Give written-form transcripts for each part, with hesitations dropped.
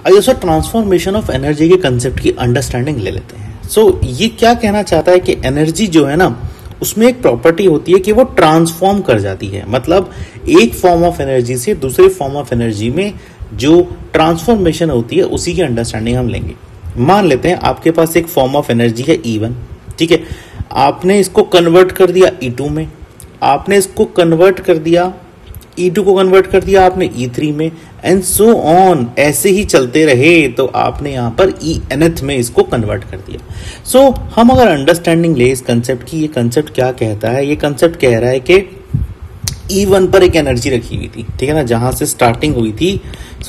आइए sir transformation of energy के concept की अंडरस्टैंडिंग ले लेते हैं। ये क्या कहना चाहता है कि एनर्जी जो है ना, उसमें एक प्रॉपर्टी होती है कि वो ट्रांसफॉर्म कर जाती है। मतलब एक फॉर्म ऑफ एनर्जी से दूसरे फॉर्म ऑफ एनर्जी में जो ट्रांसफॉर्मेशन होती है उसी की अंडरस्टैंडिंग हम लेंगे। मान लेते हैं आपके पास एक फॉर्म ऑफ एनर्जी है E1, ठीक है। आपने इसको कन्वर्ट कर दिया E2 में, आपने इसको कन्वर्ट कर दिया E2 को कन्वर्ट कर दिया आपने E3 में, एंड सो ऑन, ऐसे ही चलते रहे तो आपने यहां पर Nth में इसको कन्वर्ट कर दिया। हम अगर अंडरस्टैंडिंग ले इस कंसेप्ट की, ये कंसेप्ट क्या कहता है? ये कंसेप्ट कह रहा है कि E1 पर एक एनर्जी रखी हुई थी, ठीक है ना, जहां से स्टार्टिंग हुई थी।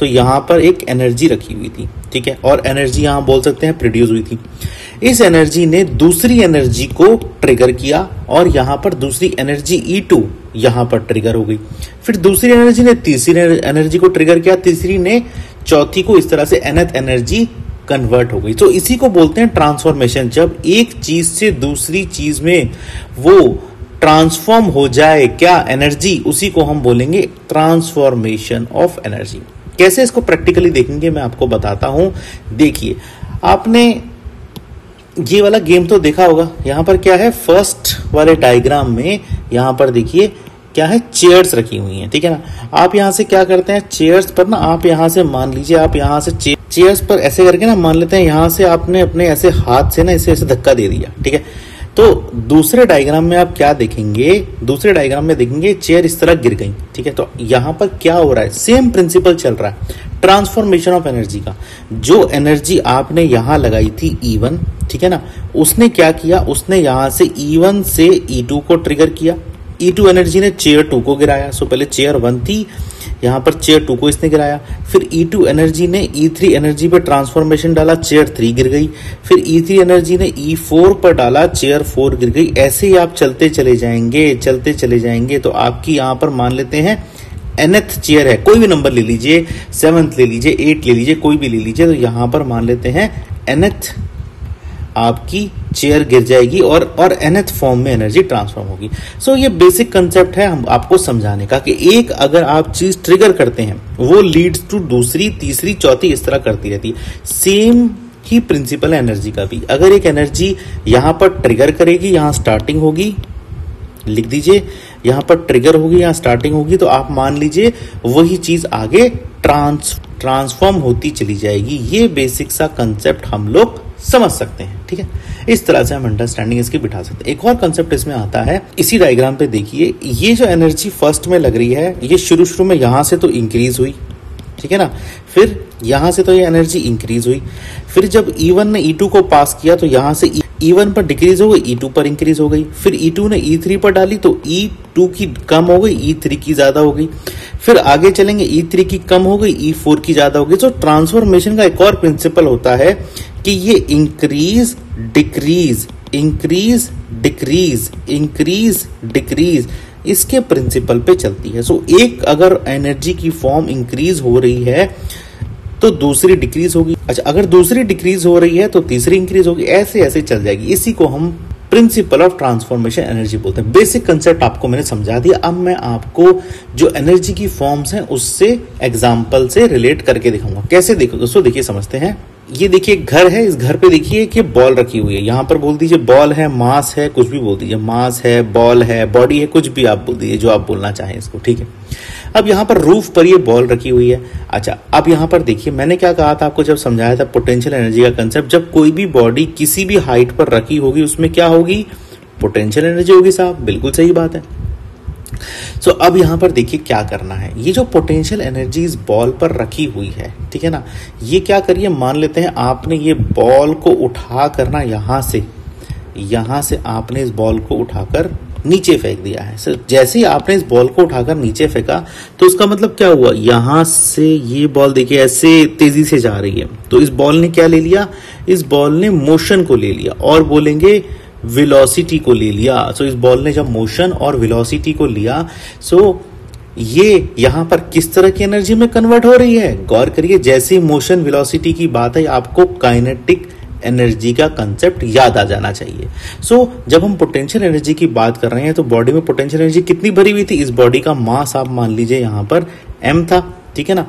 यहां पर एक एनर्जी रखी हुई थी, ठीक है, और एनर्जी यहां बोल सकते हैं प्रोड्यूस हुई थी। इस एनर्जी ने दूसरी एनर्जी को ट्रिगर किया और यहां पर दूसरी एनर्जी E2 यहां पर ट्रिगर हो गई। फिर दूसरी एनर्जी ने तीसरी एनर्जी को ट्रिगर किया, तीसरी ने चौथी को, इस तरह से nth एनर्जी कन्वर्ट हो गई। इसी को बोलते हैं ट्रांसफॉर्मेशन। जब एक चीज से दूसरी चीज में वो ट्रांसफॉर्म हो जाए क्या एनर्जी, उसी को हम बोलेंगे ट्रांसफॉर्मेशन ऑफ एनर्जी। कैसे इसको प्रैक्टिकली देखेंगे मैं आपको बताता हूं। देखिए, आपने ये वाला गेम तो देखा होगा। यहां पर क्या है, फर्स्ट वाले डायग्राम में यहां पर देखिए क्या है, चेयर्स रखी हुई हैं, ठीक है ना। आप यहां से क्या करते हैं, चेयर्स पर ना आप यहां से मान लीजिए, आप यहां से चेयर्स पर ऐसे करके ना मान लेते हैं, यहां से आपने अपने ऐसे हाथ से ना इसे ऐसे धक्का दे दिया, ठीक है। तो दूसरे डायग्राम में आप क्या देखेंगे, दूसरे डायग्राम में देखेंगे चेयर इस तरह गिर गई, ठीक है। तो यहां पर क्या हो रहा है, सेम प्रिंसिपल चल रहा है ट्रांसफॉर्मेशन ऑफ एनर्जी का। जो एनर्जी आपने यहां लगाई थी E1, ठीक है ना, उसने क्या किया, उसने यहां से E1 से E2 को ट्रिगर किया। E2 एनर्जी ने चेयर 2 को गिराया। पहले चेयर 1 थी, यहां पर चेयर 2 को इसने गिराया। फिर E2 एनर्जी ने E3 एनर्जी पे ट्रांसफॉर्मेशन डाला, चेयर 3 गिर गई। फिर E3 एनर्जी ने E4 पर डाला, चेयर 4 गिर गई। ऐसे ही आप चलते चले जाएंगे तो आपकी यहां पर मान लेते हैं nth चेयर है, कोई भी नंबर ले लीजिए, 7th ले लीजिए, 8 ले लीजिए, कोई भी ले लीजिए। तो यहां पर मान लेते हैं nth आपकी चेयर गिर जाएगी और nth फॉर्म में एनर्जी ट्रांसफॉर्म होगी। ये बेसिक कंसेप्ट है हम आपको समझाने का कि एक अगर आप चीज ट्रिगर करते हैं वो लीड्स टू दूसरी, तीसरी, चौथी, इस तरह करती रहती है। सेम ही प्रिंसिपल है एनर्जी का भी। अगर एक एनर्जी यहां पर ट्रिगर करेगी, यहां स्टार्टिंग होगी, लिख दीजिए, यहां पर ट्रिगर होगी, यहां स्टार्टिंग होगी, तो आप मान लीजिए वही चीज आगे ट्रांसफॉर्म होती चली जाएगी। ये बेसिक सा कंसेप्ट हम लोग समझ सकते हैं, ठीक है। इस तरह से हम अंडरस्टैंडिंग इसकी बिठा सकते हैं। एक और कंसेप्ट इसमें आता है, इसी डायग्राम पे देखिए, ये जो एनर्जी फर्स्ट में लग रही है, ये शुरू में यहां से तो इंक्रीज हुई, ठीक है ना। फिर यहां से तो ये एनर्जी इंक्रीज हुई। फिर जब E1 ने E2 को पास किया तो यहां से E1 पर डिक्रीज हो गई, E2 पर इंक्रीज हो गई। फिर E2 ने E3 पर डाली तो E2 की कम हो गई, E3 की ज्यादा हो गई। फिर आगे चलेंगे, E3 की कम हो गई, E4 की ज्यादा हो गई। ट्रांसफॉर्मेशन का एक और प्रिंसिपल होता है कि ये increase decrease, increase decrease, increase decrease, इसके प्रिंसिपल पे चलती है। एक अगर एनर्जी की फॉर्म इंक्रीज हो रही है तो दूसरी डिक्रीज होगी। अच्छा, अगर दूसरी डिक्रीज हो रही है तो तीसरी इंक्रीज होगी, ऐसे ऐसे चल जाएगी। इसी को हम प्रिंसिपल ऑफ ट्रांसफॉर्मेशन एनर्जी बोलते हैं। बेसिक कंसेप्ट आपको मैंने समझा दिया। अब मैं आपको जो एनर्जी की फॉर्म्स हैं उससे एग्जांपल से रिलेट करके दिखाऊंगा। कैसे देखोगे दोस्तों, देखिए समझते हैं। ये देखिए घर है, इस घर पे देखिए कि बॉल रखी हुई है। यहां पर बोल दीजिए बॉल है, मास है, कुछ भी बोल दीजिए, मास है, बॉल है, बॉडी है, कुछ भी आप बोल दीजिए जो आप बोलना चाहें इसको, ठीक है। अब यहां पर रूफ पर ये बॉल रखी हुई है। अच्छा, अब यहां पर देखिए मैंने क्या कहा था आपको जब समझाया था पोटेंशियल एनर्जी का कंसेप्ट। जब कोई भी बॉडी किसी भी हाइट पर रखी होगी उसमें क्या होगी, पोटेंशियल एनर्जी होगी साहब, बिल्कुल सही बात है। अब यहां पर देखिए क्या करना है। ये जो पोटेंशियल एनर्जी इस बॉल पर रखी हुई है, ठीक है ना, ये क्या करिए, मान लेते हैं आपने ये बॉल को उठा करना यहां से आपने इस बॉल को उठाकर नीचे फेंक दिया है। जैसे ही आपने इस बॉल को उठाकर नीचे फेंका तो उसका मतलब क्या हुआ, यहां से ये बॉल देखिए ऐसे तेजी से जा रही है। तो इस बॉल ने क्या ले लिया, इस बॉल ने मोशन को ले लिया और बोलेंगे वेलोसिटी को ले लिया। इस बॉल ने जब मोशन और वेलोसिटी को लिया, ये यहां पर किस तरह की एनर्जी में कन्वर्ट हो रही है, गौर करिए। जैसे मोशन वेलोसिटी की बात है, आपको काइनेटिक एनर्जी का कंसेप्ट याद आ जाना चाहिए। जब हम पोटेंशियल एनर्जी की बात कर रहे हैं तो बॉडी में पोटेंशियल एनर्जी कितनी भरी हुई थी, इस बॉडी का मास आप मान लीजिए यहां पर m था, ठीक है ना।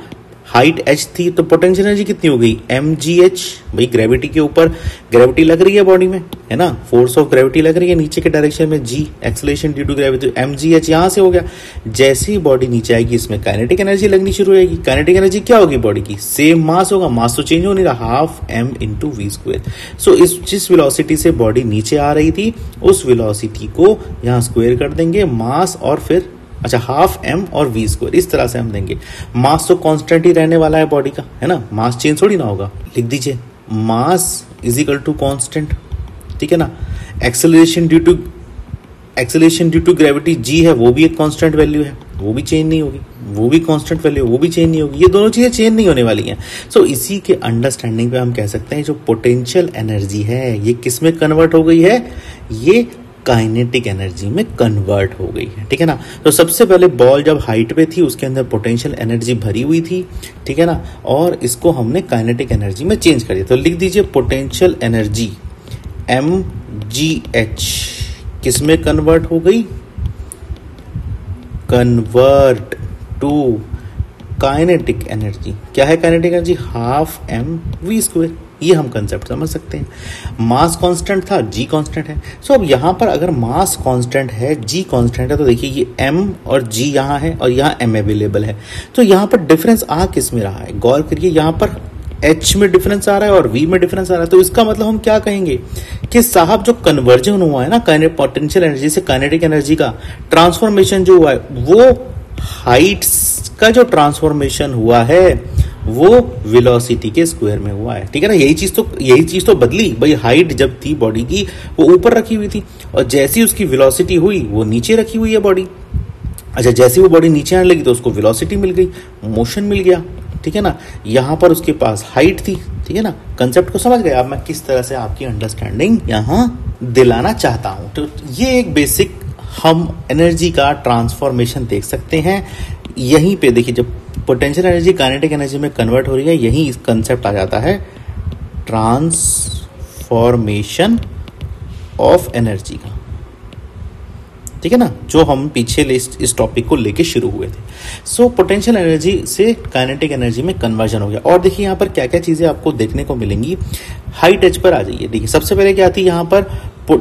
हाइट h थी तो पोटेंशियल एनर्जी कितनी हो गई mgh। भाई ग्रेविटी के ऊपर ग्रेविटी लग रही है बॉडी में, है ना, फोर्स ऑफ ग्रेविटी लग रही है नीचे के डायरेक्शन में, g acceleration due to gravity, mgh यहां से हो गया। जैसे ही बॉडी नीचे आएगी इसमें काइनेटिक एनर्जी लगनी शुरू हो जाएगी। काइनेटिक एनर्जी क्या होगी बॉडी की, सेम मास होगा, मास तो चेंज हो नहीं रहा, half m into v square. So इस जिस वेलोसिटी से बॉडी नीचे आ रही थी उस वेलोसिटी को यहाँ स्क्वायर कर देंगे, मास और फिर अच्छा हाफ m और v स्क्वायर, इस तरह से हम देंगे। मास तो कांस्टेंट ही रहने वाला है बॉडी का, है ना, मास चेंज थोड़ी ना होगा। लिख दीजिए mass is equal to constant, ठीक है ना। Acceleration due to gravity g है, वो भी एक कांस्टेंट वैल्यू है, वो भी चेंज नहीं होगी, वो भी कांस्टेंट वैल्यू, वो भी चेंज नहीं होगी, ये दोनों चीजें चेंज नहीं होने वाली हैं। सो इसी के अंडरस्टैंडिंग पे हम कह सकते हैं जो पोटेंशियल एनर्जी है ये किस में कन्वर्ट हो गई है, ये काइनेटिक एनर्जी में कन्वर्ट हो गई है, ठीक है ना। तो सबसे पहले बॉल जब हाइट पे थी उसके अंदर पोटेंशियल एनर्जी भरी हुई थी, ठीक है ना, और इसको हमने काइनेटिक एनर्जी में चेंज कर दिया। तो लिख दीजिए पोटेंशियल एनर्जी mgh किस में कन्वर्ट हो गई, कन्वर्ट टू काइनेटिक एनर्जी। क्या है kinetic energy, half m v square. ये हम कंसेप्ट समझ सकते हैं। मास कांस्टेंट था, g कांस्टेंट है। सो अब यहां पर अगर मास कांस्टेंट है, g कांस्टेंट है, तो देखिए ये m और g यहां है और यहां m अवेलेबल है। तो यहां पर डिफरेंस आ किस में रहा है, गौर करिए, यहां पर h में डिफरेंस आ रहा है और v में डिफरेंस आ रहा है। तो इसका मतलब हम क्या कहेंगे कि साहब जो कन्वर्जन हुआ है ना पोटेंशियल एनर्जी से काइनेटिक एनर्जी का ट्रांसफॉर्मेशन जो हुआ है, वो हाइट्स का जो ट्रांसफॉर्मेशन हुआ है वो वेलोसिटी के स्क्वायर में हुआ है, ठीक है ना। यही चीज तो बदली। भाई हाइट जब थी बॉडी की वो ऊपर रखी हुई थी और जैसी उसकी वेलोसिटी हुई वो नीचे रखी हुई है बॉडी। अच्छा, जैसे वो बॉडी नीचे आने लगी तो उसको वेलोसिटी मिल गई, मोशन मिल गया, ठीक है ना। यहां पर उसके पास हाइट थी, ठीक है ना। कंसेप्ट को समझ गए आप, मैं किस तरह से आपकी अंडरस्टैंडिंग यहां दिलाना चाहता हूं। तो ये एक बेसिक हम एनर्जी का ट्रांसफॉर्मेशन देख सकते हैं। यहीं पे देखिए जब पोटेंशियल एनर्जी काइनेटिक एनर्जी में कन्वर्ट हो रही है, यही इस कंसेप्ट आ जाता है ट्रांसफॉर्मेशन ऑफ एनर्जी का, ठीक है ना, जो हम पीछे इस टॉपिक को लेके शुरू हुए थे। सो पोटेंशियल एनर्जी से काइनेटिक एनर्जी में कन्वर्जन हो गया। और देखिए यहाँ पर क्या क्या चीजें आपको देखने को मिलेंगी। हाइट h पर आ जाइए। देखिए सबसे पहले क्या थी यहाँ पर,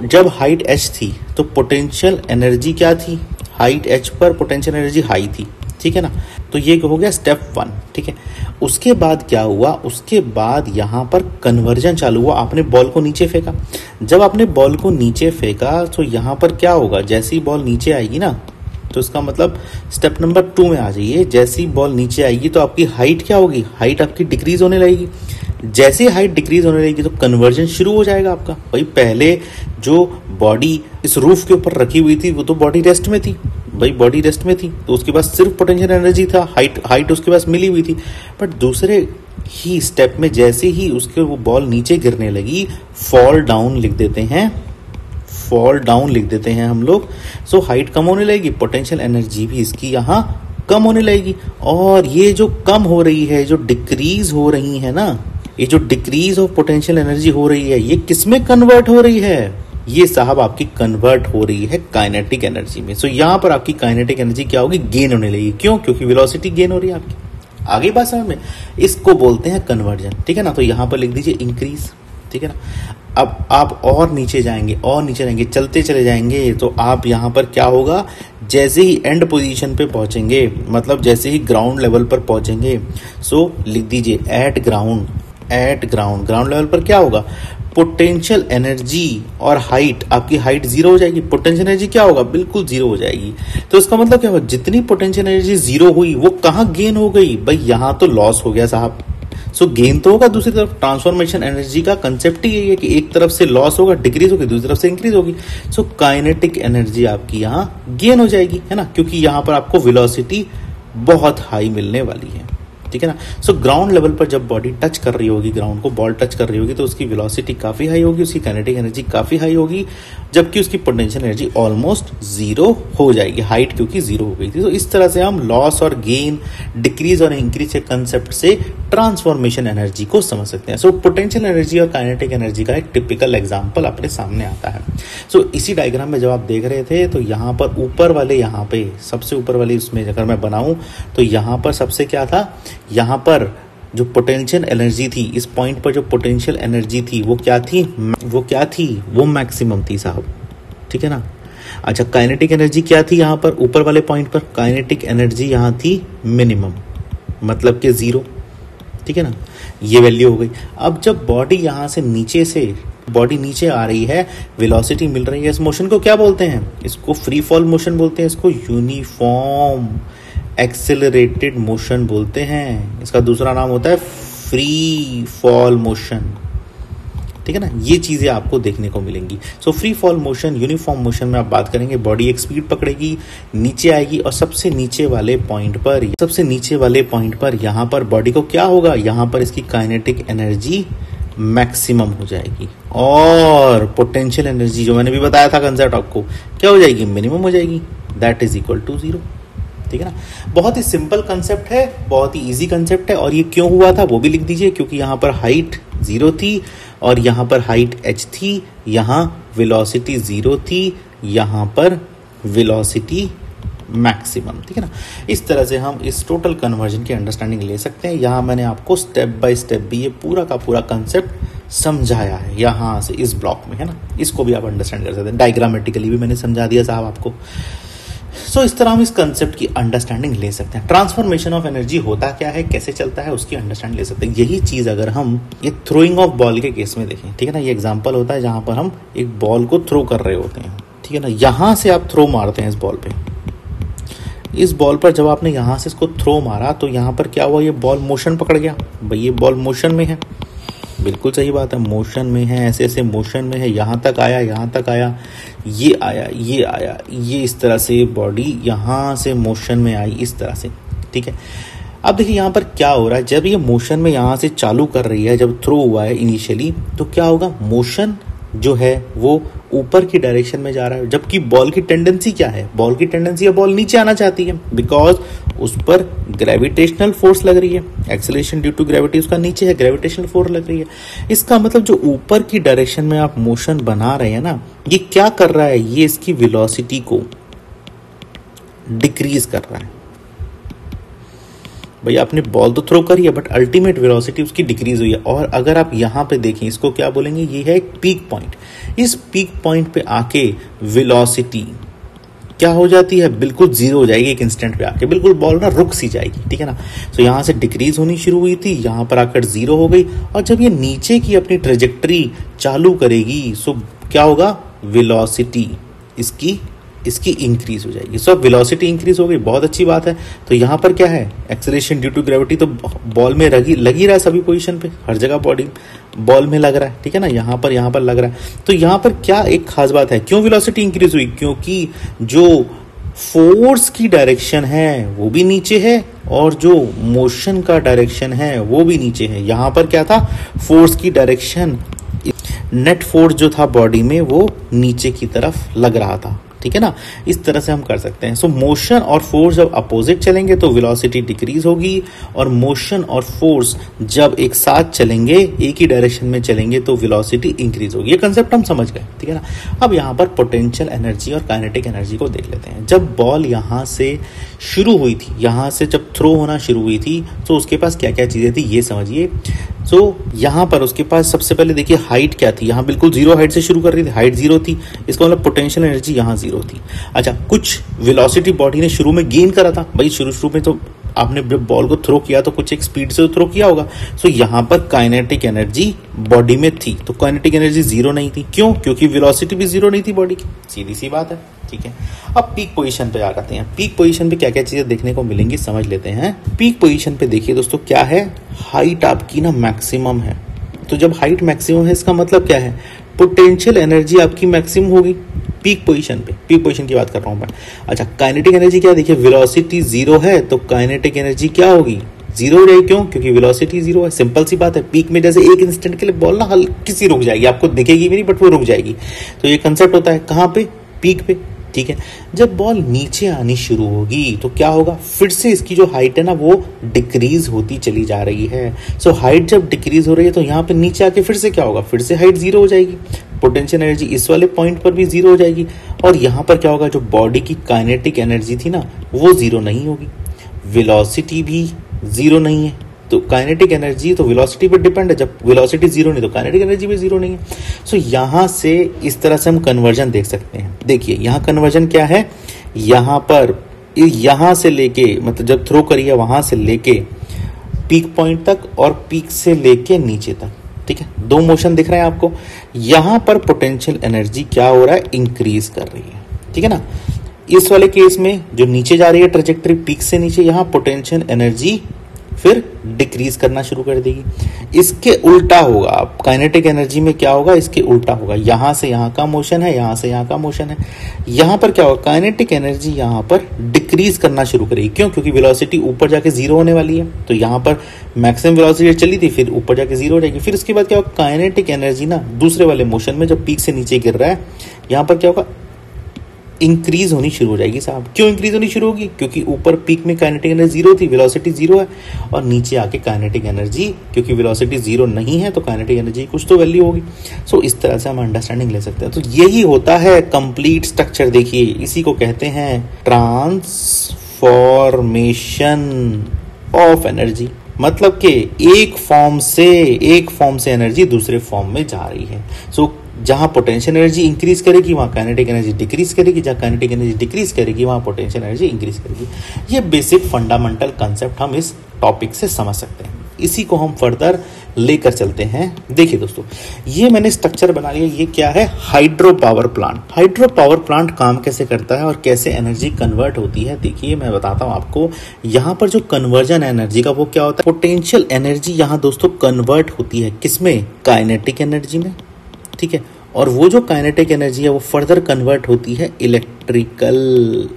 जब हाइट h थी तो पोटेंशियल एनर्जी क्या थी, हाइट h पर पोटेंशियल एनर्जी हाई थी, ठीक है ना। तो ये हो गया स्टेप 1, ठीक है। उसके बाद क्या हुआ, उसके बाद यहाँ पर कन्वर्जन चालू हुआ। आपने बॉल को नीचे फेंका, जब आपने बॉल को नीचे फेंका तो यहाँ पर क्या होगा, जैसी बॉल नीचे आएगी ना, तो इसका मतलब स्टेप नंबर 2 में आ जाइए। जैसी बॉल नीचे आएगी तो आपकी हाइट क्या होगी, हाइट आपकी डिक्रीज होने लगेगी। जैसे हाइट डिक्रीज होने लगेगी तो कन्वर्जन शुरू हो जाएगा आपका। भाई पहले जो बॉडी इस रूफ के ऊपर रखी हुई थी वो तो बॉडी रेस्ट में थी, भाई बॉडी रेस्ट में थी तो उसके पास सिर्फ पोटेंशियल एनर्जी था, हाइट उसके पास मिली हुई थी। बट दूसरे ही स्टेप में जैसे ही उसके वो बॉल नीचे गिरने लगी, फॉल डाउन लिख देते हैं हम लोग। सो हाइट कम होने लगेगी, पोटेंशियल एनर्जी भी इसकी यहाँ कम होने लगेगी। और ये जो कम हो रही है, जो डिक्रीज हो रही है ना, ये जो डिक्रीज ऑफ पोटेंशियल एनर्जी हो रही है, ये किस में कन्वर्ट हो रही है, ये साहब आपकी कन्वर्ट हो रही है काइनेटिक एनर्जी में। सो यहां पर आपकी काइनेटिक एनर्जी क्या होगी, गेन होने लगेगी। क्यों, क्योंकि वेलोसिटी गेन हो रही है आपकी। आगे बात समझ में, इसको बोलते हैं कन्वर्जन, ठीक है ना। तो यहां पर लिख दीजिए इंक्रीज, ठीक है ना। अब आप और नीचे जाएंगे, चलते चले जाएंगे तो आप यहां पर क्या होगा, जैसे ही एंड पोजीशन पे पहुंचेंगे, मतलब जैसे ही ग्राउंड लेवल पर पहुंचेंगे, सो लिख दीजिए एट ग्राउंड लेवल पर क्या होगा, पोटेंशियल एनर्जी और हाइट, आपकी हाइट 0 हो जाएगी, पोटेंशियल एनर्जी क्या होगा, बिल्कुल 0 हो जाएगी। तो इसका मतलब क्या होगा, जितनी पोटेंशियल एनर्जी 0 हुई वो कहां गेन हो गई, भाई यहां तो लॉस हो गया साहब। सो गेन तो होगा दूसरी तरफ। ट्रांसफॉर्मेशन एनर्जी का कंसेप्ट ही यही है कि एक तरफ से लॉस होगा, डिक्रीज होगी, दूसरी तरफ से इंक्रीज होगी। सो काइनेटिक एनर्जी आपकी यहाँ गेन हो जाएगी, है ना, क्योंकि यहाँ पर आपको वेलोसिटी बहुत हाई मिलने वाली है, ठीक है ना। सो ग्राउंड लेवल पर जब बॉडी टच कर रही होगी, ग्राउंड को बॉल टच कर रही होगी, तो उसकी वेलोसिटी काफी हाई होगी, उसकी काइनेटिक एनर्जी काफी हाई होगी, जबकि उसकी पोटेंशियल एनर्जी ऑलमोस्ट 0 हो जाएगी, हाइट क्योंकि 0 हो गई थी। तो इस तरह से हम लॉस और गेन, डिक्रीज और इंक्रीज के कंसेप्ट से ट्रांसफॉर्मेशन एनर्जी को समझ सकते हैं। सो पोटेंशियल एनर्जी और काइनेटिक एनर्जी का एक टिपिकल एग्जांपल अपने सामने आता है। सो इसी डायग्राम में जब आप देख रहे थे तो यहाँ पर ऊपर वाले, यहाँ पे सबसे ऊपर वाली उसमें अगर मैं बनाऊं तो यहाँ पर सबसे क्या था यहाँ पर जो पोटेंशियल एनर्जी थी, इस पॉइंट पर जो पोटेंशियल एनर्जी थी वो क्या थी? वो मैक्सिमम थी साहब, ठीक है ना। अच्छा, काइनेटिक एनर्जी क्या थी यहाँ पर? ऊपर वाले पॉइंट पर काइनेटिक एनर्जी यहाँ थी मिनिमम, मतलब कि 0, ठीक है ना। ये वैल्यू हो गई। अब जब बॉडी यहाँ से नीचे आ रही है, वेलोसिटी मिल रही है, इस मोशन को क्या बोलते हैं? इसको फ्री फॉल मोशन बोलते हैं, इसको यूनिफॉर्म एक्सेलरेटेड मोशन बोलते हैं। इसका दूसरा नाम होता है फ्री फॉल मोशन, ठीक है ना। ये चीजें आपको देखने को मिलेंगी। So free fall motion, uniform motion में आप बात करेंगे, बॉडी एक स्पीड पकड़ेगी, नीचे आएगी और सबसे नीचे वाले पॉइंट पर यहाँ पर बॉडी को क्या होगा? यहाँ पर इसकी काइनेटिक एनर्जी मैक्सिमम हो जाएगी और पोटेंशियल एनर्जी जो मैंने भी बताया था कंसेप्ट आपको, क्या हो जाएगी? मिनिमम हो जाएगी। दैट इज इक्वल टू 0, ठीक है ना। बहुत ही सिंपल कंसेप्ट है, बहुत ही इजी कंसेप्ट है। और ये क्यों हुआ था वो भी लिख दीजिए, क्योंकि यहाँ पर हाइट 0 थी और यहाँ पर हाइट h थी, यहाँ वेलोसिटी 0 थी, यहाँ पर वेलोसिटी मैक्सिमम, ठीक है ना। इस तरह से हम इस टोटल कन्वर्जन की अंडरस्टैंडिंग ले सकते हैं। यहाँ मैंने आपको स्टेप बाय स्टेप भी ये पूरा का पूरा कंसेप्ट समझाया है, यहाँ से इस ब्लॉक में, है ना। इसको भी आप अंडरस्टैंड कर सकते हैं, डायग्रामेटिकली भी मैंने समझा दिया साहब आपको। सो इस तरह हम इस कंसेप्ट की अंडरस्टैंडिंग ले सकते हैं। ट्रांसफॉर्मेशन ऑफ एनर्जी होता क्या है, कैसे चलता है, उसकी अंडरस्टैंड ले सकते हैं। यही चीज अगर हम ये थ्रोइंग ऑफ बॉल के केस में देखें, ठीक है ना, ये एग्जांपल होता है जहां पर हम एक बॉल को थ्रो कर रहे होते हैं, ठीक है ना। यहां से आप थ्रो मारते हैं इस बॉल पर जब आपने यहां से इसको थ्रो मारा तो यहां पर क्या हुआ? ये बॉल मोशन पकड़ गया। भाई ये बॉल मोशन में है, बिल्कुल सही बात है, मोशन में है, ऐसे ऐसे मोशन में है, यहाँ तक आया, ये आया, ये इस तरह से बॉडी यहाँ से मोशन में आई, इस तरह से, ठीक है। अब देखिए यहाँ पर क्या हो रहा है, जब ये मोशन में यहाँ से चालू कर रही है, जब थ्रो हुआ है इनिशियली, तो क्या होगा? मोशन जो है वो ऊपर की डायरेक्शन में जा रहा है, जबकि बॉल की टेंडेंसी क्या है? बॉल की टेंडेंसी है बॉल नीचे आना चाहती है, बिकॉज उस पर ग्रेविटेशनल फोर्स लग रही है, एक्सेलरेशन ड्यू टू ग्रेविटी उसका नीचे है, ग्रेविटेशनल फोर्स लग रही है। इसका मतलब जो ऊपर की डायरेक्शन में आप मोशन बना रहे हैं ना, ये क्या कर रहा है? ये इसकी वेलोसिटी को डिक्रीज कर रहा है। भाई आपने बॉल तो थ्रो करी है, बट अल्टीमेट वेलोसिटी उसकी डिक्रीज हुई है। और अगर आप यहाँ पे देखें, इसको क्या बोलेंगे? ये है एक पीक पॉइंट। इस पीक पॉइंट पे आके वेलोसिटी क्या हो जाती है? बिल्कुल 0 हो जाएगी एक इंस्टेंट पे आके, बिल्कुल बॉल ना रुक सी जाएगी, ठीक है ना। तो यहाँ से डिक्रीज होनी शुरू हुई थी, यहाँ पर आकर 0 हो गई, और जब ये नीचे की अपनी ट्रेजेक्टरी चालू करेगी, सो क्या होगा? वेलोसिटी इसकी इंक्रीज हो जाएगी। सो वेलोसिटी इंक्रीज हो गई, बहुत अच्छी बात है। तो यहाँ पर क्या है? एक्सेलरेशन ड्यू टू ग्रेविटी तो बॉल में लगी रहा है, सभी पोजीशन पे, हर जगह बॉडी बॉल में लग रहा है, ठीक है ना। यहाँ पर लग रहा है। तो यहाँ पर क्या एक खास बात है, क्यों वेलोसिटी इंक्रीज हुई? क्योंकि जो फोर्स की डायरेक्शन है वो भी नीचे है और जो मोशन का डायरेक्शन है वो भी नीचे है। यहाँ पर क्या था? फोर्स की डायरेक्शन, नेट फोर्स जो था बॉडी में वो नीचे की तरफ लग रहा था, ठीक है ना। इस तरह से हम कर सकते हैं। सो मोशन और फोर्स जब अपोजिट चलेंगे तो वेलोसिटी डिक्रीज होगी, और मोशन और फोर्स जब एक साथ चलेंगे, एक ही डायरेक्शन में चलेंगे, तो वेलोसिटी इंक्रीज होगी। ये कंसेप्ट हम समझ गए, ठीक है ना। अब यहाँ पर पोटेंशियल एनर्जी और काइनेटिक एनर्जी को देख लेते हैं। जब बॉल यहाँ से शुरू हुई थी, यहाँ से जब थ्रो होना शुरू हुई थी, तो उसके पास क्या क्या चीजें थी ये समझिए। सो यहाँ पर उसके पास सबसे पहले देखिए हाइट क्या थी। यहाँ बिल्कुल 0 हाइट से शुरू कर रही थी, हाइट 0 थी, इसका मतलब पोटेंशियल एनर्जी यहाँ 0 थी। अच्छा, कुछ वेलोसिटी बॉडी ने शुरू में गेन करा था। भाई शुरू में तो आपने जब बॉल को थ्रो किया तो कुछ एक स्पीड से थ्रो किया होगा। सो यहाँ पर काइनेटिक एनर्जी बॉडी में थी, तो काइनेटिक एनर्जी 0 नहीं थी। क्यों? क्योंकि वेलोसिटी भी 0 नहीं थी बॉडी की, सीधी सी बात है, ठीक है। अब पीक पोजीशन पे आ जाते हैं। पीक पोजीशन पे क्या क्या चीजें देखने को मिलेंगी समझ लेते हैं। पीक पोजीशन पे देखिए दोस्तों, क्या है? हाइट आपकी ना मैक्सिमम है। तो जब हाइट मैक्सिमम है, इसका मतलब क्या है? पोटेंशियल एनर्जी आपकी मैक्सिमम होगी पीक पोजीशन पे। पीक पोजीशन की बात कर रहा हूं मैं। अच्छा, काइनेटिक एनर्जी क्या? देखिए वेलोसिटी 0 है तो काइनेटिक एनर्जी क्या होगी? 0 हो जाएगी। क्यों? क्योंकि वेलोसिटी 0 है, सिंपल सी बात है। पीक में जैसे एक इंस्टेंट के लिए बॉल ना हल्की सी रुक जाएगी, आपको दिखेगी भी नहीं बट वो रुक जाएगी। तो ये कंसेप्ट होता है कहाँ पे? पीक पे, ठीक है। जब बॉल नीचे आनी शुरू होगी तो क्या होगा? फिर से इसकी जो हाइट है ना वो डिक्रीज होती चली जा रही है। सो हाइट जब डिक्रीज हो रही है तो यहाँ पे नीचे आके फिर से क्या होगा? फिर से हाइट 0 हो जाएगी, पोटेंशियल एनर्जी इस वाले पॉइंट पर भी 0 हो जाएगी, और यहाँ पर क्या होगा? जो बॉडी की काइनेटिक एनर्जी थी ना वो 0 नहीं होगी, वेलोसिटी भी जीरो नहीं है तो काइनेटिक एनर्जी तो वेलोसिटी पर डिपेंड है, जब वेलोसिटी जीरो नहीं तो काइनेटिक एनर्जी भी जीरो नहीं है। सो यहाँ से इस तरह से हम कन्वर्जन देख सकते हैं। देखिए यहाँ कन्वर्जन क्या है, यहाँ पर यहाँ से लेके मतलब जब थ्रो करिए वहां से लेके पीक पॉइंट तक और पीक से लेके नीचे तक, ठीक है, दो मोशन दिख रहे हैं आपको। यहां पर पोटेंशियल एनर्जी क्या हो रहा है, इंक्रीज कर रही है, ठीक है ना। इस वाले केस में जो नीचे जा रही है ट्रेजेक्टरी पीक से नीचे, यहां पोटेंशियल एनर्जी फिर डिक्रीज करना शुरू कर देगी। इसके उल्टा होगा, अब काइनेटिक एनर्जी में क्या होगा, इसके उल्टा होगा। यहां से यहां का मोशन है, यहां से यहां का मोशन है, यहां पर क्या होगा, काइनेटिक एनर्जी यहां पर डिक्रीज करना शुरू करेगी। क्यों? क्योंकि वेलोसिटी ऊपर जाके जीरो होने वाली है, तो यहां पर मैक्सिमम वेलोसिटी चली थी, फिर ऊपर जाके जीरो हो जाएगी। फिर इसके बाद क्या होगा, काइनेटिक एनर्जी ना दूसरे वाले मोशन में जब पीक से नीचे गिर रहा है, यहां पर क्या होगा, इंक्रीज होनी शुरू हो जाएगी साहब। क्यों इंक्रीज होनी शुरू होगी? क्योंकि ऊपर पीक में काइनेटिक एनर्जी जीरो थी, वेलोसिटी जीरो है, और नीचे आके काइनेटिक एनर्जी, क्योंकि वेलोसिटी जीरो नहीं है तो काइनेटिक एनर्जी कुछ तो वैल्यू होगी। सो इस तरह से हम अंडरस्टैंडिंग ले सकते हैं। तो यही होता है कंप्लीट स्ट्रक्चर। देखिए इसी को कहते हैं ट्रांसफॉर्मेशन ऑफ एनर्जी, मतलब कि एक फॉर्म से एनर्जी दूसरे फॉर्म में जा रही है। सो जहां पोटेंशियल एनर्जी इंक्रीज करेगी वहां काइनेटिक एनर्जी डिक्रीज करेगी, जहां काइनेटिक एनर्जी डिक्रीज करेगी वहां पोटेंशियल एनर्जी इंक्रीज करेगी। ये बेसिक फंडामेंटल कंसेप्ट हम इस टॉपिक से समझ सकते हैं। इसी को हम फर्दर लेकर चलते हैं। देखिए दोस्तों, ये मैंने स्ट्रक्चर बना लिया। ये क्या है, hydro power plant. Hydro power plant काम कैसे करता है और कैसे एनर्जी कन्वर्ट होती है, देखिए मैं बताता हूं आपको। यहाँ पर जो कन्वर्जन एनर्जी का वो क्या होता है, पोटेंशियल एनर्जी यहाँ दोस्तों कन्वर्ट होती है किसमें, काइनेटिक एनर्जी में, ठीक है। और वो जो काइनेटिक एनर्जी है वो फर्दर कन्वर्ट होती है इलेक्ट्रिकल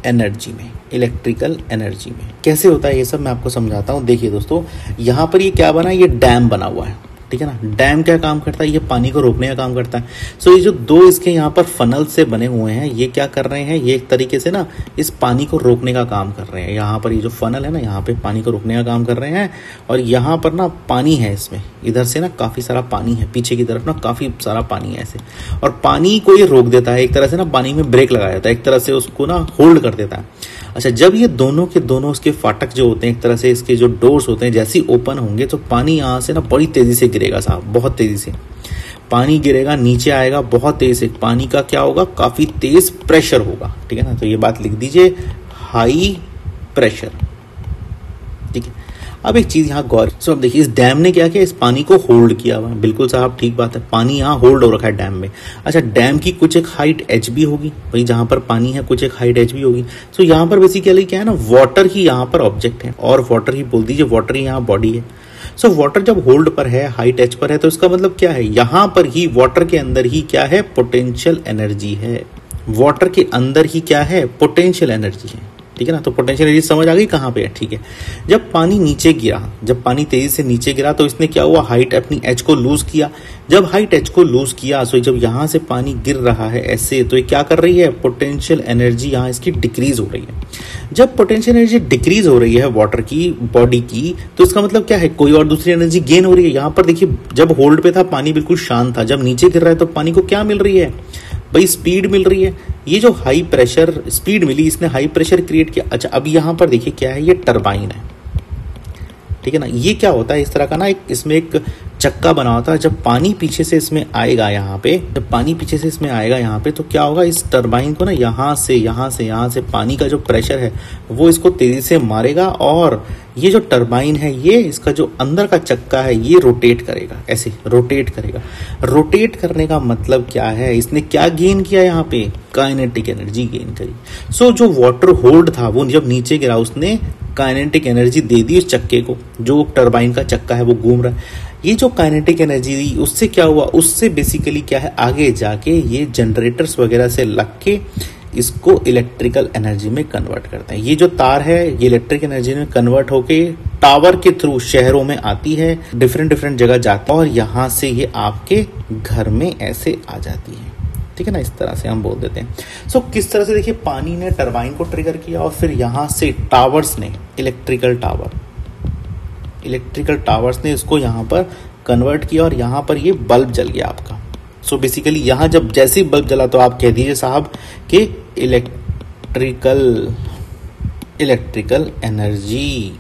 एनर्जी में। इलेक्ट्रिकल एनर्जी में कैसे होता है ये सब मैं आपको समझाता हूँ। देखिए दोस्तों, यहाँ पर ये क्या बना है, ये डैम बना हुआ है, ठीक है ना। डैम क्या काम करता है, ये पानी को रोकने का काम करता है। सो ये जो दो इसके यहाँ पर फनल से बने हुए हैं, ये क्या कर रहे हैं, ये एक तरीके से ना इस पानी को रोकने का काम कर रहे हैं। यहाँ पर ये जो फनल है ना, यहाँ पे पानी को रोकने का काम कर रहे हैं। और यहाँ पर ना पानी है, इसमें इधर से ना काफी सारा पानी है, पीछे की तरफ ना काफी सारा पानी है ऐसे, और पानी को ये रोक देता है एक तरह से ना, पानी में ब्रेक लगाया जाता है, एक तरह से उसको ना होल्ड कर देता है। अच्छा, जब ये दोनों के दोनों उसके फाटक जो होते हैं, एक तरह से इसके जो डोर्स होते हैं, जैसे ही ओपन होंगे तो पानी यहाँ से ना बड़ी तेजी से गिरेगा साहब, बहुत तेजी से पानी गिरेगा, नीचे आएगा बहुत तेजी से। पानी का क्या होगा, काफी तेज प्रेशर होगा, ठीक है ना। तो ये बात लिख दीजिए, हाई प्रेशर, ठीक है। अब एक चीज यहाँ गौर, सो अब देखिए इस डैम ने क्या किया, इस पानी को होल्ड किया हुआ। बिल्कुल साहब ठीक बात है, पानी यहाँ होल्ड हो रखा है डैम में। अच्छा, डैम की कुछ एक हाइट एच भी होगी भाई, जहां पर पानी है कुछ एक हाइट एच भी होगी। सो यहाँ पर बेसिकली क्या है ना, वाटर ही यहाँ पर ऑब्जेक्ट है, और वाटर ही बोल दीजिए, वाटर ही यहाँ बॉडी है। सो वाटर जब होल्ड पर है, हाइट एच पर है, तो इसका मतलब क्या है, यहाँ पर ही वाटर के अंदर ही क्या है, पोटेंशियल एनर्जी है। वाटर के अंदर ही क्या है, पोटेंशियल एनर्जी है, ठीक है ना। तो पोटेंशियल एनर्जी समझ आ गई कहाँ पे है, ठीक है। जब पानी नीचे गिरा, जब पानी तेजी से नीचे गिरा तो इसने क्या हुआ, हाइट अपनी एच को लूज किया। जब हाइट एच को लूज किया, सो जब यहाँ से पानी गिर रहा है ऐसे, तो ये क्या कर रही है, पोटेंशियल एनर्जी यहाँ इसकी डिक्रीज हो रही है। जब पोटेंशियल एनर्जी डिक्रीज हो रही है वाटर की बॉडी की, तो इसका मतलब क्या है, कोई और दूसरी एनर्जी गेन हो रही है। यहाँ पर देखिए, जब होल्ड पे था पानी बिल्कुल शांत था, जब नीचे गिर रहा है तो पानी को क्या मिल रही है भाई, स्पीड मिल रही है। ये जो हाई प्रेशर स्पीड मिली, इसने हाई प्रेशर क्रिएट किया। अच्छा, अब यहाँ पर देखिए क्या है, ये टरबाइन है, ठीक है ना। ये क्या होता है, इस तरह का ना एक इसमें एक चक्का बना होता है। जब पानी पीछे से इसमें आएगा यहाँ पे, जब पानी पीछे से इसमें आएगा यहाँ पे, तो क्या होगा, इस टरबाइन को ना यहाँ से पानी का जो प्रेशर है वो इसको तेजी से मारेगा, और ये जो टरबाइन है, ये इसका जो अंदर का चक्का है ये रोटेट करेगा, ऐसे रोटेट करेगा। रोटेट करने का मतलब क्या है, इसने क्या गेन किया यहाँ पे, काइनेटिक एनर्जी गेन करी। सो जो वाटर होल्ड था वो जब नीचे गिरा, उसने काइनेटिक एनर्जी दे दी उस चक्के को, जो टरबाइन का चक्का है वो घूम रहा है। ये जो काइनेटिक एनर्जी दी, उससे क्या हुआ, उससे बेसिकली क्या है, आगे जाके ये जनरेटर्स वगैरह से लग के इसको इलेक्ट्रिकल एनर्जी में कन्वर्ट करते हैं। ये जो तार है ये इलेक्ट्रिक एनर्जी में कन्वर्ट होके टावर के थ्रू शहरों में आती है, डिफरेंट जगह जाती है, और यहाँ से ये आपके घर में ऐसे आ जाती है, ठीक है ना। इस तरह से हम बोल देते हैं। सो किस तरह से देखिए, पानी ने टरबाइन को ट्रिगर किया, और फिर यहाँ से टावर्स ने, इलेक्ट्रिकल टावर्स ने इसको यहाँ पर कन्वर्ट किया, और यहाँ पर ये बल्ब जल गया आपका। सो बेसिकली यहाँ जब जैसे ही बल्ब जला तो आप कह दीजिए साहब कि इलेक्ट्रिकल एनर्जी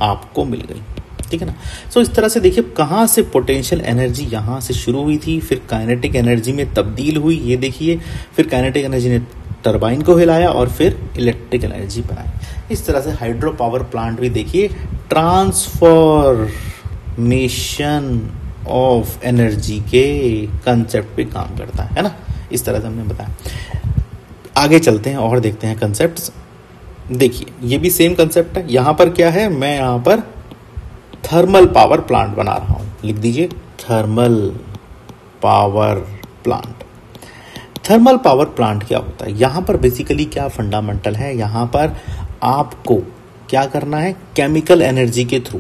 आपको मिल गई, ठीक है ना। सो इस तरह से देखिए कहाँ से पोटेंशियल एनर्जी यहाँ से शुरू हुई थी, फिर काइनेटिक एनर्जी में तब्दील हुई, ये देखिए, फिर काइनेटिक एनर्जी ने टरबाइन को हिलाया और फिर इलेक्ट्रिक एनर्जी बनाई। इस तरह से हाइड्रो पावर प्लांट भी देखिए ट्रांसफॉर्मेशन ऑफ एनर्जी के कंसेप्ट पे काम करता है ना। इस तरह से हमने बताया। आगे चलते हैं और देखते हैं कंसेप्ट्स। देखिए ये भी सेम कंसेप्ट है। यहाँ पर क्या है, मैं यहाँ पर थर्मल पावर प्लांट बना रहा हूँ, लिख दीजिए thermal power plant. Thermal power plant क्या होता है, यहाँ पर बेसिकली क्या फंडामेंटल है, यहाँ पर आपको क्या करना है, केमिकल एनर्जी के थ्रू,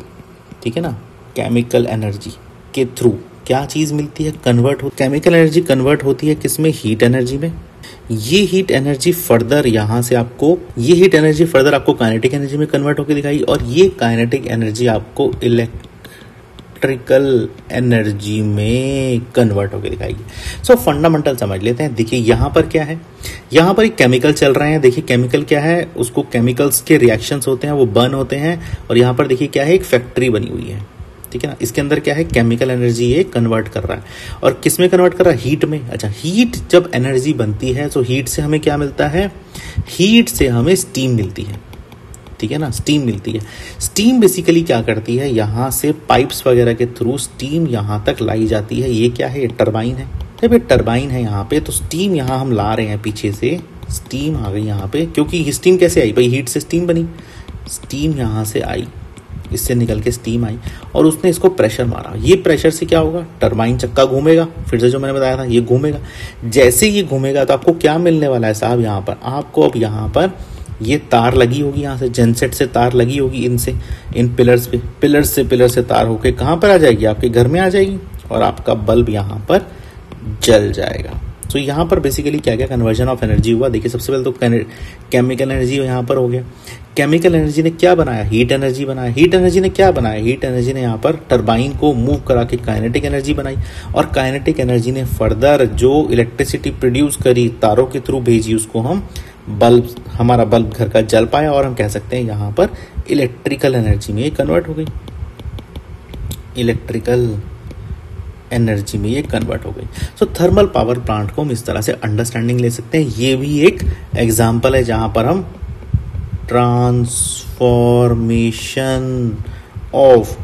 ठीक है ना, केमिकल एनर्जी के थ्रू क्या चीज़ मिलती है, केमिकल एनर्जी कन्वर्ट होती है किसमें, हीट एनर्जी में। ये हीट एनर्जी फर्दर यहाँ से आपको, ये हीट एनर्जी फर्दर आपको काइनेटिक एनर्जी में कन्वर्ट होकर दिखाई, और ये काइनेटिक एनर्जी आपको इलेक्ट्रिकल एनर्जी में कन्वर्ट होकर दिखाएगी। सो फंडामेंटल समझ लेते हैं। देखिए यहाँ पर क्या है, यहाँ पर एक केमिकल चल रहे हैं। देखिए केमिकल क्या है, उसको केमिकल्स के रिएक्शंस होते हैं, वो बर्न होते हैं, और यहाँ पर देखिए क्या है, एक फैक्ट्री बनी हुई है, ठीक है ना। इसके अंदर क्या है, केमिकल एनर्जी ये कन्वर्ट कर रहा है, और किस में कन्वर्ट कर रहा है, हीट में। अच्छा, हीट जब एनर्जी बनती है तो हीट से हमें क्या मिलता है, हीट से हमें स्टीम मिलती है, ठीक है ना, स्टीम मिलती है। स्टीम बेसिकली क्या करती है, यहाँ से पाइप्स वगैरह के थ्रू स्टीम यहाँ तक लाई जाती है। ये क्या है, ये टरबाइन है। जब ये टरबाइन है यहाँ पे, तो स्टीम यहाँ हम ला रहे हैं, पीछे से स्टीम आ गई यहाँ पे, क्योंकि स्टीम कैसे आई भाई, हीट से स्टीम बनी, स्टीम यहाँ से आई, इससे निकल के स्टीम आई, और उसने इसको प्रेशर मारा। ये प्रेशर से क्या होगा, टरबाइन चक्का घूमेगा, फिर से जो मैंने बताया था ये घूमेगा। जैसे ये घूमेगा तो आपको क्या मिलने वाला है साहब, यहाँ पर आपको अब यहाँ पर ये तार लगी होगी, यहाँ से जेनसेट से तार लगी होगी, इनसे, इन पिलर्स पे, पिलर से तार होके कहाँ पर आ जाएगी, आपके घर में आ जाएगी, और आपका बल्ब यहाँ पर जल जाएगा। तो यहाँ पर बेसिकली क्या क्या कन्वर्जन ऑफ एनर्जी हुआ, देखिए सबसे पहले तो केमिकल एनर्जी यहाँ पर हो गया। केमिकल एनर्जी ने क्या बनाया, हीट एनर्जी बनाया। हीट एनर्जी ने क्या बनाया, हीट एनर्जी ने यहाँ पर टरबाइन को मूव करा के काइनेटिक एनर्जी बनाई, और काइनेटिक एनर्जी ने फर्दर जो इलेक्ट्रिसिटी प्रोड्यूस करी, तारों के थ्रू भेजी, उसको हम बल्ब, हमारा बल्ब घर का जल पाया, और हम कह सकते हैं यहाँ पर इलेक्ट्रिकल एनर्जी में कन्वर्ट हो गई, इलेक्ट्रिकल एनर्जी में ये कन्वर्ट हो गई। सो थर्मल पावर प्लांट को हम इस तरह से अंडरस्टैंडिंग ले सकते हैं। ये भी एक एग्जांपल है जहां पर हम ट्रांसफॉर्मेशन ऑफ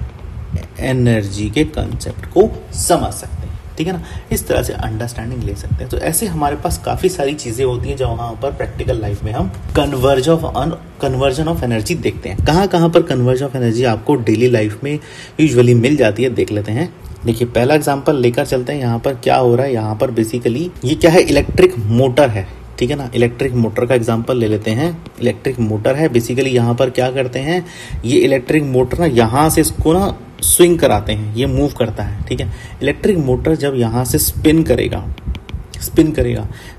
एनर्जी के कंसेप्ट को समझ सकते हैं, ठीक है ना। इस तरह से अंडरस्टैंडिंग ले सकते हैं। तो ऐसे हमारे पास काफी सारी चीजें होती हैं जहां पर प्रैक्टिकल लाइफ में हम कन्वर्जन ऑफ एनर्जी देखते हैं। कहां पर कन्वर्जन ऑफ एनर्जी आपको डेली लाइफ में यूजुअली मिल जाती है, देख लेते हैं। देखिए पहला एग्जांपल लेकर चलते हैं। यहाँ पर क्या हो रहा है, यहाँ पर बेसिकली ये क्या है, इलेक्ट्रिक मोटर है, ठीक है ना। इलेक्ट्रिक मोटर का एग्जांपल ले लेते हैं। इलेक्ट्रिक मोटर है, बेसिकली यहाँ पर क्या करते हैं, ये इलेक्ट्रिक मोटर ना यहाँ से इसको ना स्विंग कराते हैं, ये मूव करता है, ठीक है। इलेक्ट्रिक मोटर जब यहाँ से स्पिन करेगा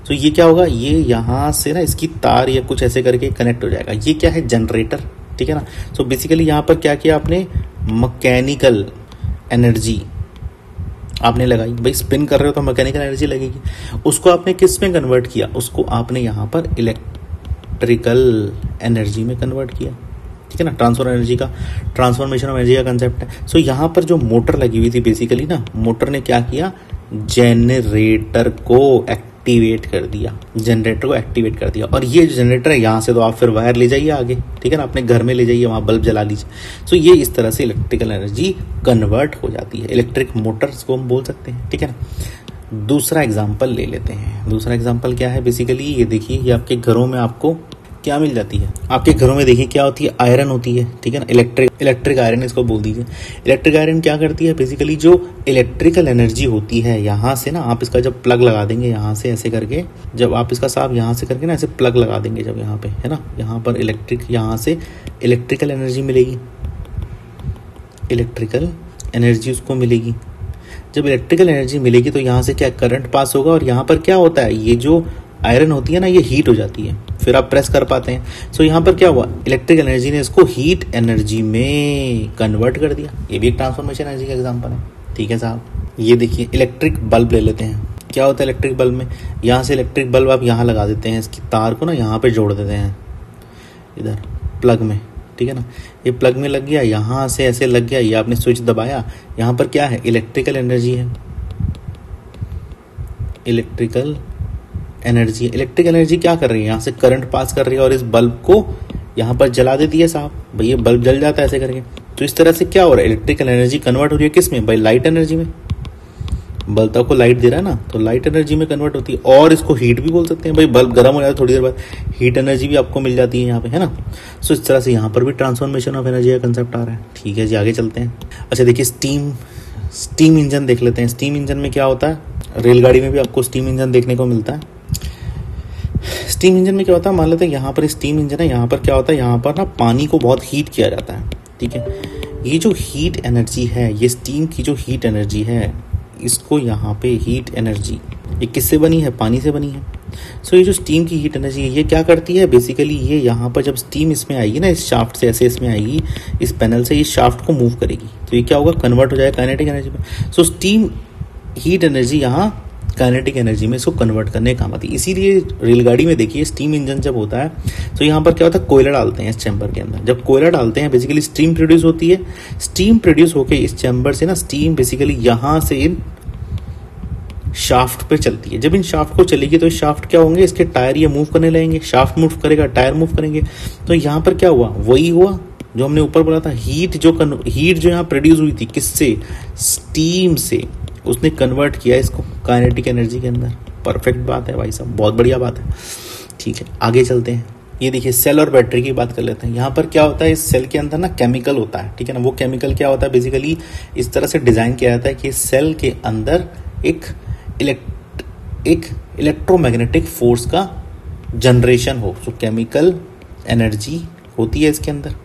तो ये क्या होगा, ये यहाँ से ना इसकी तार या कुछ ऐसे करके कनेक्ट हो जाएगा। ये क्या है, जनरेटर, ठीक है ना। सो बेसिकली यहाँ पर क्या किया आपने, मैकेनिकल एनर्जी आपने लगाई, भाई स्पिन कर रहे हो तो मैकेनिकल एनर्जी लगेगी, उसको आपने किस में कन्वर्ट किया, उसको आपने यहाँ पर इलेक्ट्रिकल एनर्जी में कन्वर्ट किया, ठीक है ना। ट्रांसफॉर्मेशन ऑफ एनर्जी का कंसेप्ट है। सो यहाँ पर जो मोटर लगी हुई थी बेसिकली ना, मोटर ने क्या किया, जनरेटर को एक्टिवेट कर दिया, और ये जो जनरेटर है यहाँ से तो आप फिर वायर ले जाइए आगे, ठीक है ना, अपने घर में ले जाइए, वहाँ बल्ब जला लीजिए। सो ये इस तरह से इलेक्ट्रिकल एनर्जी कन्वर्ट हो जाती है, इलेक्ट्रिक मोटर्स को हम बोल सकते हैं, ठीक है ना। दूसरा एग्जाम्पल ले लेते हैं। दूसरा एग्जाम्पल क्या है, बेसिकली ये देखिए, ये आपके घरों में आपको क्या मिल जाती है, आपके घरों में देखिए क्या होती है, आयरन होती है, ठीक है ना। इलेक्ट्रिक आयरन इसको बोल दीजिए। इलेक्ट्रिक आयरन क्या करती है, बेसिकली जो इलेक्ट्रिकल एनर्जी होती है यहाँ से ना, आप इसका जब प्लग लगा देंगे यहाँ से ऐसे करके, जब आप इसका साफ यहाँ से करके ना ऐसे प्लग लगा देंगे, जब यहाँ पे है ना, यहाँ पर यहाँ से इलेक्ट्रिकल एनर्जी मिलेगी, इलेक्ट्रिकल एनर्जी उसको मिलेगी। जब इलेक्ट्रिकल एनर्जी मिलेगी तो यहाँ से क्या करंट पास होगा, और यहाँ पर क्या होता है, ये जो आयरन होती है ना, ये हीट हो जाती है, फिर आप प्रेस कर पाते हैं। सो यहाँ पर क्या हुआ, इलेक्ट्रिक एनर्जी ने इसको हीट एनर्जी में कन्वर्ट कर दिया। ये भी एक ट्रांसफॉर्मेशन एनर्जी का एग्जांपल है, ठीक है साहब। ये देखिए इलेक्ट्रिक बल्ब ले लेते हैं। क्या होता है इलेक्ट्रिक बल्ब में, यहाँ से इलेक्ट्रिक बल्ब आप यहाँ लगा देते हैं, इसकी तार को ना यहाँ पे जोड़ देते हैं, इधर प्लग में, ठीक है ना। ये प्लग में लग गया, यहाँ से ऐसे लग गया, ये आपने स्विच दबाया, यहाँ पर क्या है, इलेक्ट्रिकल एनर्जी है। इलेक्ट्रिकल एनर्जी क्या कर रही है, यहाँ से करंट पास कर रही है और इस बल्ब को यहाँ पर जला देती है साहब, भाई ये बल्ब जल जाता है ऐसे करके। तो इस तरह से क्या हो रहा है, इलेक्ट्रिकल एनर्जी कन्वर्ट हो रही है किस में, भाई लाइट एनर्जी में। बल्ब आपको लाइट दे रहा है ना, तो लाइट एनर्जी में कन्वर्ट होती है। और इसको हीट भी बोल सकते हैं, भाई बल्ब गर्म हो जाता है थोड़ी देर बाद, हीट एनर्जी भी आपको मिल जाती है यहाँ पे, है ना। सो इस तरह से यहाँ पर भी ट्रांसफॉर्मेशन ऑफ एनर्जी का कंसेप्ट आ रहा है। ठीक है जी, आगे चलते हैं। अच्छा देखिए, स्टीम इंजन देख लेते हैं। स्टीम इंजन में क्या होता है, रेलगाड़ी में भी आपको स्टीम इंजन देखने को मिलता है। स्टीम इंजन में क्या होता है, मान लेते हैं यहाँ पर स्टीम इंजन है, यहाँ पर क्या होता है, यहाँ पर ना पानी को बहुत हीट किया जाता है। ठीक है, ये जो हीट एनर्जी है, ये स्टीम की जो हीट एनर्जी है, इसको यहाँ पे हीट एनर्जी, ये किससे बनी है, पानी से बनी है। सो ये जो स्टीम की हीट एनर्जी है, ये क्या करती है, बेसिकली ये यहाँ पर जब स्टीम इसमें आएगी ना, इस शाफ्ट से ऐसे इसमें आएगी, इस पैनल से इस शाफ्ट को मूव करेगी, तो ये क्या होगा, कन्वर्ट हो जाएगा काइनेटिक एनर्जी में। सो स्टीम हीट एनर्जी यहाँ काइनेटिक एनर्जी में इसको कन्वर्ट करने का काम आती है। इसीलिए रेलगाड़ी में देखिए, स्टीम इंजन जब होता है तो यहाँ पर क्या होता है, कोयला डालते हैं इस चैम्बर के अंदर। जब कोयला डालते हैं, बेसिकली स्टीम प्रोड्यूस होती है। स्टीम प्रोड्यूस होकर इस चैम्बर से ना, स्टीम बेसिकली यहाँ से इन शाफ्ट पे चलती है। जब इन शाफ्ट को चलेगी तो इस शाफ्ट क्या होंगे, इसके टायर ये मूव करने लगेंगे, शाफ्ट मूव करेगा, टायर मूव करेंगे। तो यहाँ पर क्या हुआ, वही हुआ जो हमने ऊपर बोला था, हीट जो यहाँ प्रोड्यूस हुई थी, किससे, स्टीम से, उसने कन्वर्ट किया इसको काइनेटिक एनर्जी के अंदर। परफेक्ट बात है भाई साहब, बहुत बढ़िया बात है। ठीक है, आगे चलते हैं। ये देखिए, सेल और बैटरी की बात कर लेते हैं। यहाँ पर क्या होता है, इस सेल के अंदर ना केमिकल होता है, ठीक है ना। वो केमिकल क्या होता है, बेसिकली इस तरह से डिजाइन किया जाता है कि सेल के अंदर एक इलेक्ट्रोमैग्नेटिक फोर्स का जनरेशन हो। तो केमिकल एनर्जी होती है इसके अंदर,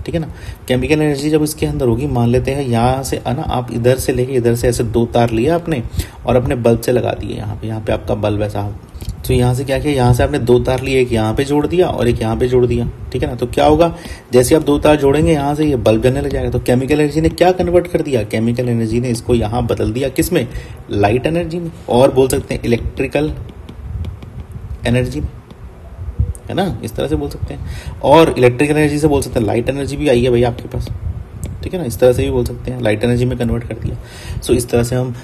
ठीक है ना। केमिकल एनर्जी जब इसके अंदर होगी, मान लेते हैं यहाँ से ना, आप इधर से लेके इधर से ऐसे 2 तार लिया आपने और अपने बल्ब से लगा दिए यहाँ पे आपका बल्ब है साहब। तो यहाँ से क्या किया, यहाँ से आपने 2 तार लिए, एक यहाँ पे जोड़ दिया और एक यहाँ पे जोड़ दिया, ठीक है ना। तो क्या होगा, जैसे आप 2 तार जोड़ेंगे यहाँ से, ये बल्ब जलने लग जाएगा। तो केमिकल एनर्जी ने क्या कन्वर्ट कर दिया, केमिकल एनर्जी ने इसको यहाँ बदल दिया, किसमें, लाइट एनर्जी में, और बोल सकते हैं इलेक्ट्रिकल एनर्जी में, है ना, इस तरह से बोल सकते हैं। और इलेक्ट्रिकल एनर्जी से बोल सकते हैं लाइट एनर्जी भी आई है भाई आपके पास, ठीक है ना, इस तरह से भी बोल सकते हैं, लाइट एनर्जी में कन्वर्ट कर दिया। सो इस तरह से हम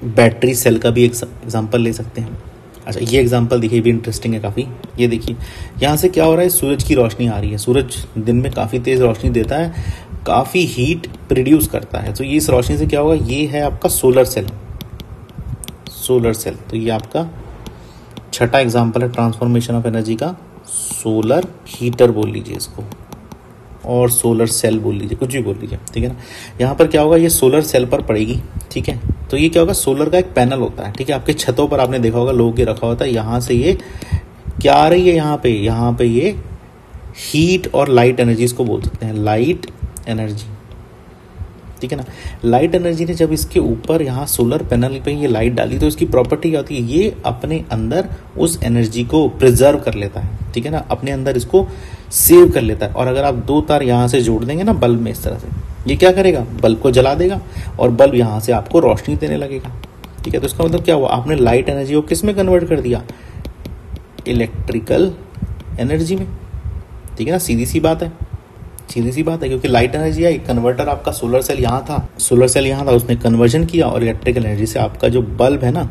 बैटरी सेल का भी एक एग्जांपल ले सकते हैं। अच्छा, ये एग्जांपल देखिए, भी इंटरेस्टिंग है काफ़ी। ये देखिए, यहाँ से क्या हो रहा है, सूरज की रोशनी आ रही है। सूरज दिन में काफ़ी तेज़ रोशनी देता है, काफ़ी हीट प्रोड्यूस करता है। तो ये इस रोशनी से क्या होगा, ये है आपका सोलर सेल। तो ये आपका छठा एग्जाम्पल है ट्रांसफॉर्मेशन ऑफ एनर्जी का। सोलर हीटर बोल लीजिए इसको, और सोलर सेल बोल लीजिए, कुछ भी बोल लीजिए, ठीक है ना। यहाँ पर क्या होगा, ये सोलर सेल पर पड़ेगी, ठीक है। तो ये क्या होगा, सोलर का एक पैनल होता है, ठीक है। आपके छतों पर आपने देखा होगा, लोगों के रखा होता है। यहाँ से ये क्या आ रही है, यहाँ पे ये हीट और लाइट एनर्जी, इसको बोल सकते हैं लाइट एनर्जी, ठीक है ना। लाइट एनर्जी ने जब इसके ऊपर यहाँ सोलर पैनल पे ये लाइट डाली, तो इसकी प्रॉपर्टी क्या होती है, ये अपने अंदर उस एनर्जी को प्रिजर्व कर लेता है, ठीक है ना, अपने अंदर इसको सेव कर लेता है। और अगर आप 2 तार यहाँ से जोड़ देंगे ना बल्ब में, इस तरह से, ये क्या करेगा, बल्ब को जला देगा और बल्ब यहाँ से आपको रोशनी देने लगेगा, ठीक है। तो इसका मतलब क्या हुआ, आपने लाइट एनर्जी को किस में कन्वर्ट कर दिया, इलेक्ट्रिकल एनर्जी में, ठीक है ना। सीधी सी बात है, क्योंकि लाइट एनर्जी आई, कन्वर्टर आपका सोलर सेल यहाँ था, उसने कन्वर्जन किया और इलेक्ट्रिकल एनर्जी से आपका जो बल्ब है ना,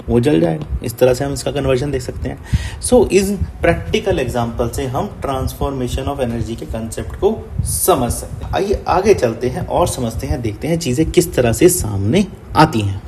वो जल जाएगा। इस तरह से हम इसका कन्वर्जन देख सकते हैं। सो इस प्रैक्टिकल एग्जांपल से हम ट्रांसफॉर्मेशन ऑफ एनर्जी के कंसेप्ट को समझ सकते हैं। आइए आगे चलते हैं और समझते हैं, देखते हैं चीजें किस तरह से सामने आती हैं।